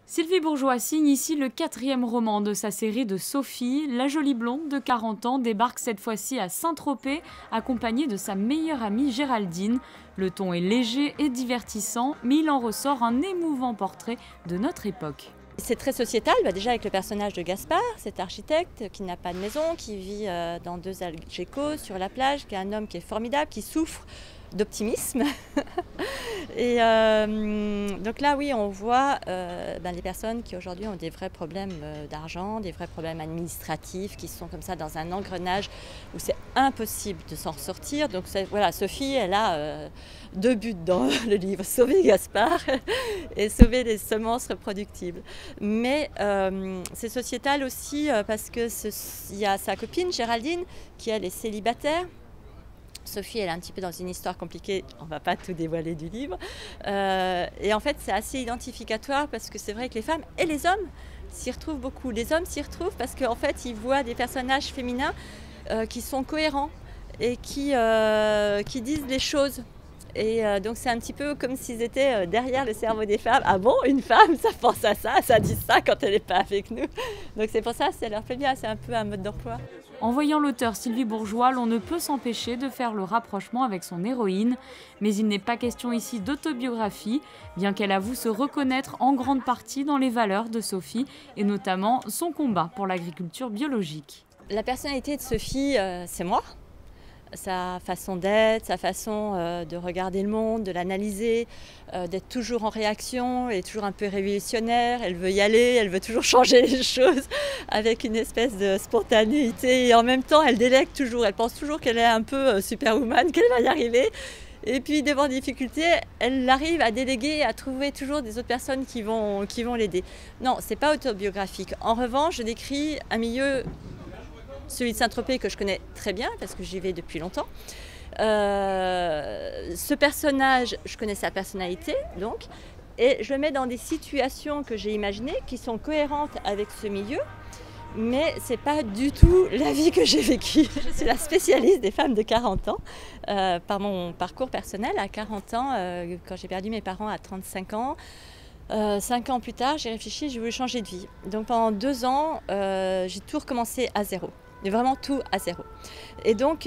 Sylvie Bourgeois signe ici le 4e roman de sa série de Sophie. La jolie blonde de 40 ans débarque cette fois-ci à Saint-Tropez, accompagnée de sa meilleure amie Géraldine. Le ton est léger et divertissant, mais il en ressort un émouvant portrait de notre époque. C'est très sociétal, déjà avec le personnage de Gaspard, cet architecte qui n'a pas de maison, qui vit dans 2 algécos sur la plage, qui est un homme qui est formidable, qui souffre d'optimisme. Et donc là, oui, on voit les personnes qui aujourd'hui ont des vrais problèmes d'argent, des vrais problèmes administratifs, qui sont comme ça dans un engrenage où c'est impossible de s'en sortir. Donc voilà, Sophie, elle a 2 buts dans le livre, sauver Gaspard et sauver les semences reproductibles. Mais c'est sociétal aussi parce qu'il y a sa copine Géraldine qui, elle, est célibataire. Sophie, elle est un petit peu dans une histoire compliquée, on ne va pas tout dévoiler du livre. Et en fait, c'est assez identificatoire parce que c'est vrai que les femmes et les hommes s'y retrouvent beaucoup. Les hommes s'y retrouvent parce qu'en fait, ils voient des personnages féminins qui sont cohérents et qui disent les choses. Et donc c'est un petit peu comme s'ils étaient derrière le cerveau des femmes. Ah bon, une femme, ça pense à ça dit ça quand elle n'est pas avec nous. Donc c'est pour ça, ça leur plaît bien, c'est un peu un mode d'emploi. En voyant l'auteur Sylvie Bourgeois, l'on ne peut s'empêcher de faire le rapprochement avec son héroïne. Mais il n'est pas question ici d'autobiographie, bien qu'elle avoue se reconnaître en grande partie dans les valeurs de Sophie, et notamment son combat pour l'agriculture biologique. La personnalité de Sophie, c'est moi. Sa façon d'être, sa façon de regarder le monde, de l'analyser, d'être toujours en réaction, elle est toujours un peu révolutionnaire, elle veut y aller, elle veut toujours changer les choses avec une espèce de spontanéité et en même temps elle délègue toujours, elle pense toujours qu'elle est un peu superwoman, qu'elle va y arriver. Et puis devant des difficultés, elle arrive à déléguer, à trouver toujours des autres personnes qui vont l'aider. Non, c'est pas autobiographique. En revanche, je décris un milieu, celui de Saint-Tropez, que je connais très bien parce que j'y vais depuis longtemps. Ce personnage, je connais sa personnalité, donc, et je le mets dans des situations que j'ai imaginées qui sont cohérentes avec ce milieu, mais ce n'est pas du tout la vie que j'ai vécue. Je suis la spécialiste des femmes de 40 ans. Par mon parcours personnel, à 40 ans, quand j'ai perdu mes parents à 35 ans, 5 ans plus tard, j'ai réfléchi, j'ai voulu changer de vie. Donc pendant 2 ans, j'ai tout recommencé à zéro. Vraiment tout à zéro. Et donc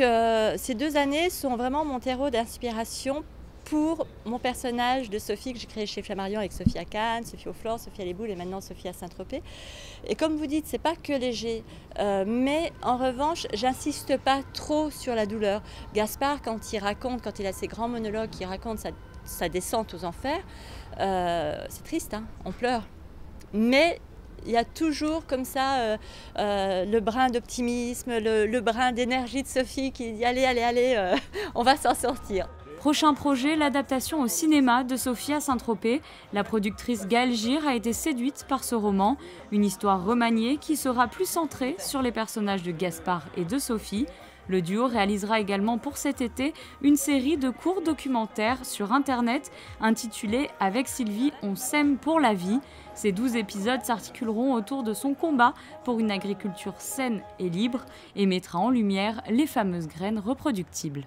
ces 2 années sont vraiment mon terreau d'inspiration pour mon personnage de Sophie que j'ai créé chez Flammarion avec Sophie à Cannes, Sophie aux Fleurs, Sophie à les Boules et maintenant Sophie à Saint-Tropez. Et comme vous dites, c'est pas que léger, mais en revanche, j'insiste pas trop sur la douleur. Gaspard, quand il a ses grands monologues, il raconte sa descente aux enfers, c'est triste, hein, on pleure. Mais il y a toujours comme ça le brin d'optimisme, le brin d'énergie de Sophie qui dit allez, on va s'en sortir. Prochain projet, l'adaptation au cinéma de Sophie à Saint-Tropez. La productrice Gaëlle Gire a été séduite par ce roman, une histoire remaniée qui sera plus centrée sur les personnages de Gaspard et de Sophie. Le duo réalisera également pour cet été une série de courts documentaires sur Internet intitulée « Avec Sylvie, on s'aime pour la vie ». Ces 12 épisodes s'articuleront autour de son combat pour une agriculture saine et libre et mettra en lumière les fameuses graines reproductibles.